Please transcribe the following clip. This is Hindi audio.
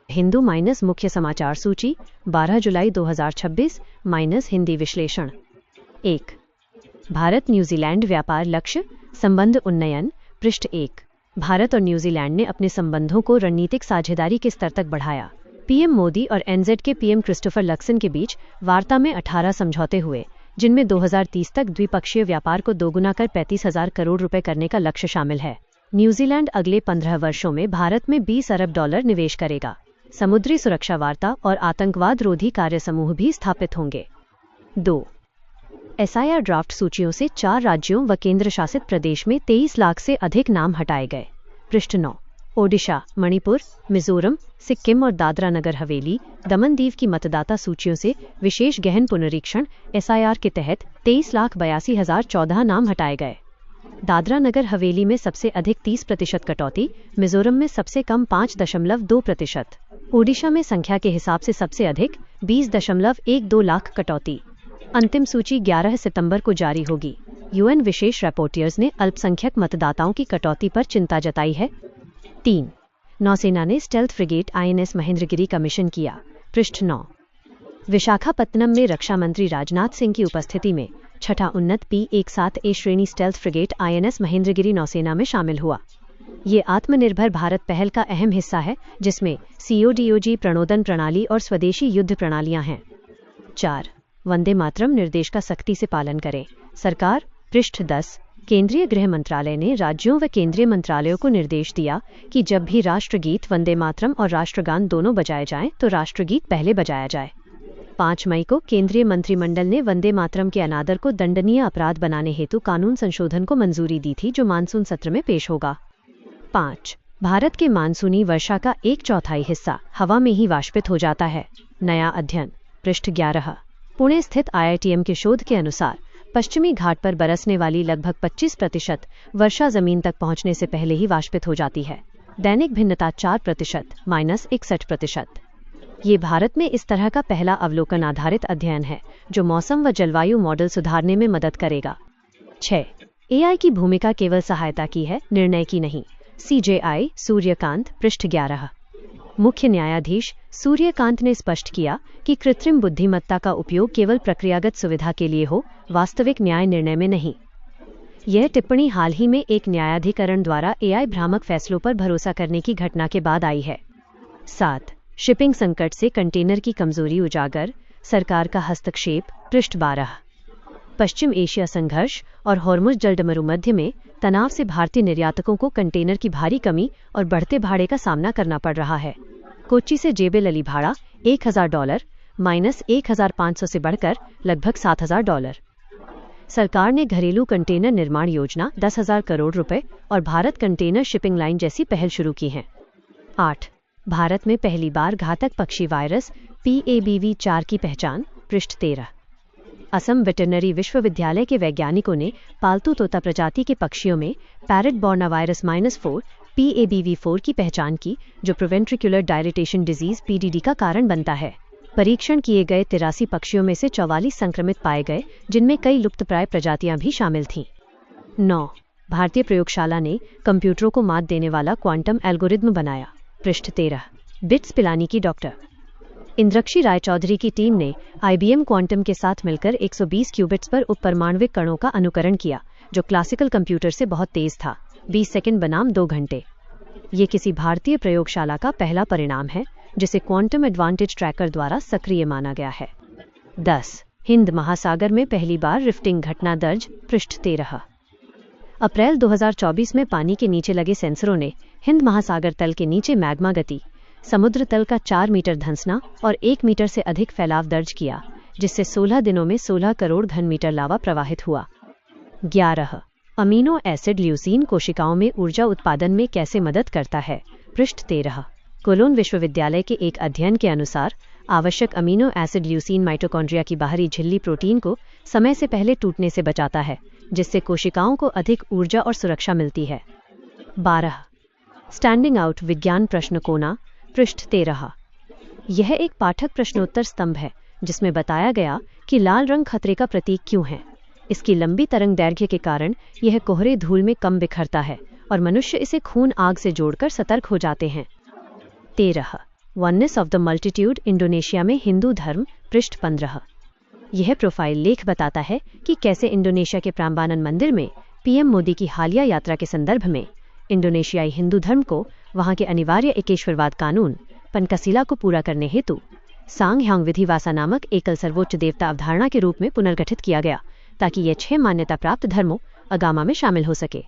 हिंदू माइनस मुख्य समाचार सूची 12 जुलाई 2026 माइनस हिंदी विश्लेषण। 1. भारत न्यूजीलैंड व्यापार लक्ष्य संबंध उन्नयन। पृष्ठ 1. भारत और न्यूजीलैंड ने अपने संबंधों को रणनीतिक साझेदारी के स्तर तक बढ़ाया। पीएम मोदी और एनजेड के पीएम क्रिस्टोफर लक्सन के बीच वार्ता में 18 समझौते हुए, जिनमें 2030 तक द्विपक्षीय व्यापार को दोगुना कर 35,000 करोड़ रुपए करने का लक्ष्य शामिल है। न्यूजीलैंड अगले 15 वर्षों में भारत में $20 अरब निवेश करेगा। समुद्री सुरक्षा वार्ता और आतंकवाद रोधी कार्य समूह भी स्थापित होंगे। 2. एसआईआर ड्राफ्ट सूचियों से 4 राज्यों व केंद्र शासित प्रदेश में 23 लाख से अधिक नाम हटाए गए। पृष्ठ 9. ओडिशा, मणिपुर, मिजोरम, सिक्किम और दादरा नगर हवेली, दमन दीव की मतदाता सूचियों से विशेष गहन पुनरीक्षण एसआईआर के तहत 23,82,014 नाम हटाए गए। दादरा नगर हवेली में सबसे अधिक 30% कटौती, मिजोरम में सबसे कम 5.2%, ओडिशा में संख्या के हिसाब से सबसे अधिक 20.12 लाख कटौती। अंतिम सूची 11 सितंबर को जारी होगी। यूएन विशेष रिपोर्टर्स ने अल्पसंख्यक मतदाताओं की कटौती पर चिंता जताई है। 3. नौसेना ने स्टेल्थ फ्रिगेट आईएनएस महेंद्रगिरी का मिशन किया। पृष्ठ 9. विशाखापत्तनम में रक्षा मंत्री राजनाथ सिंह की उपस्थिति में छठा उन्नत P-17A श्रेणी स्टेल्थ फ्रिगेट आईएनएस महेंद्रगिरी नौसेना में शामिल हुआ। ये आत्मनिर्भर भारत पहल का अहम हिस्सा है, जिसमें CODOG प्रणोदन प्रणाली और स्वदेशी युद्ध प्रणालियां हैं। 4. वंदे मातरम निर्देश का सख्ती से पालन करें। सरकार। पृष्ठ 10. केंद्रीय गृह मंत्रालय ने राज्यों व केंद्रीय मंत्रालयों को निर्देश दिया कि जब भी राष्ट्रगीत वंदे मातरम और राष्ट्रगान दोनों बजाए जाएं तो राष्ट्रगीत पहले बजाया जाए। 5 मई को केंद्रीय मंत्रिमंडल ने वंदे मातरम के अनादर को दंडनीय अपराध बनाने हेतु कानून संशोधन को मंजूरी दी थी, जो मानसून सत्र में पेश होगा। 5. भारत के मानसूनी वर्षा का 1/4 हिस्सा हवा में ही वाष्पित हो जाता है। नया अध्ययन। पृष्ठ 11. पुणे स्थित IITM के शोध के अनुसार पश्चिमी घाट पर बरसने वाली लगभग 25% वर्षा जमीन तक पहुंचने से पहले ही वाष्पित हो जाती है। दैनिक भिन्नता 4% -61%। ये भारत में इस तरह का पहला अवलोकन आधारित अध्ययन है, जो मौसम व जलवायु मॉडल सुधारने में मदद करेगा। 6. AI की भूमिका केवल सहायता की है, निर्णय की नहीं। CJI सूर्यकांत। पृष्ठ 11. मुख्य न्यायाधीश सूर्यकांत ने स्पष्ट किया कि कृत्रिम बुद्धिमत्ता का उपयोग केवल प्रक्रियागत सुविधा के लिए हो, वास्तविक न्याय निर्णय में नहीं। यह टिप्पणी हाल ही में एक न्यायाधिकरण द्वारा AI भ्रामक फैसलों पर भरोसा करने की घटना के बाद आई है। 7. शिपिंग संकट से कंटेनर की कमजोरी उजागर, सरकार का हस्तक्षेप। पृष्ठ 12. पश्चिम एशिया संघर्ष और हॉर्मुज जलडमरू में तनाव से भारतीय निर्यातकों को कंटेनर की भारी कमी और बढ़ते भाड़े का सामना करना पड़ रहा है। कोच्चि से जेबे लली भाड़ा $1,000 -1,500 से बढ़कर लगभग $7,000। सरकार ने घरेलू कंटेनर निर्माण योजना 10,000 करोड़ रुपए और भारत कंटेनर शिपिंग लाइन जैसी पहल शुरू की हैं। 8. भारत में पहली बार घातक पक्षी वायरस PABV4 की पहचान। पृष्ठ 13. असम वेटरनरी विश्वविद्यालय के वैज्ञानिकों ने पालतू तोता प्रजाति के पक्षियों में पैरेट बॉर्ना वायरस -4 PABV4 की पहचान की, जो प्रोवेंट्रिकुलर डायलिटेशन डिजीज PDD का कारण बनता है। परीक्षण किए गए 83 पक्षियों में से 44 संक्रमित पाए गए, जिनमें कई लुप्तप्राय प्रजातियां भी शामिल थीं। 9. भारतीय प्रयोगशाला ने कंप्यूटरों को मात देने वाला क्वांटम एल्गोरिदम बनाया। पृष्ठ 13. बिट्स पिलानी की डॉक्टर इंद्रक्षी रायचौधरी की टीम ने IBM क्वांटम के साथ मिलकर 120 क्यूबिट्स पर उपपरमाण्विक कणों का अनुकरण किया, जो क्लासिकल कंप्यूटर से बहुत तेज था। 20 सेकंड बनाम 2 घंटे। ये किसी भारतीय प्रयोगशाला का पहला परिणाम है, जिसे क्वांटम एडवांटेज ट्रैकर द्वारा सक्रिय माना गया है। 10. हिंद महासागर में पहली बार रिफ्टिंग घटना दर्ज। पृष्ठ 13. अप्रैल 2024 में पानी के नीचे लगे सेंसरों ने हिंद महासागर तल के नीचे मैग्मा गति, समुद्र तल का 4 मीटर धंसना और 1 मीटर से अधिक फैलाव दर्ज किया, जिससे 16 दिनों में 16 करोड़ घन मीटर लावा प्रवाहित हुआ। 11. अमीनो एसिड ल्यूसीन कोशिकाओं में ऊर्जा उत्पादन में कैसे मदद करता है। पृष्ठ 13. कोलोन विश्वविद्यालय के एक अध्ययन के अनुसार आवश्यक अमीनो एसिड ल्यूसीन माइटोकॉन्ड्रिया की बाहरी झिल्ली प्रोटीन को समय से पहले टूटने से बचाता है, जिससे कोशिकाओं को अधिक ऊर्जा और सुरक्षा मिलती है। 12. स्टैंडिंग आउट विज्ञान प्रश्न कोना। पृष्ठ 13. यह एक पाठक प्रश्नोत्तर स्तंभ है, जिसमें बताया गया कि लाल रंग खतरे का प्रतीक क्यों है। इसकी लंबी तरंग दैर्घ्य के कारण यह कोहरे धूल में कम बिखरता है और मनुष्य इसे खून आग से जोड़कर सतर्क हो जाते हैं। 13. Oneness of the multitude Indonesia में हिंदू धर्म, पृष्ठ 15। यह प्रोफाइल लेख बताता है कि कैसे इंडोनेशिया के प्राम्बानन मंदिर में पीएम मोदी की हालिया यात्रा के संदर्भ में इंडोनेशियाई हिंदू धर्म को वहां के अनिवार्य एकेश्वरवाद कानून पनकसिला को पूरा करने हेतु सांघ विधिवासा नामक एकल सर्वोच्च देवता अवधारणा के रूप में पुनर्गठित किया गया, ताकि ये 6 मान्यता प्राप्त धर्मों अगामा में शामिल हो सके।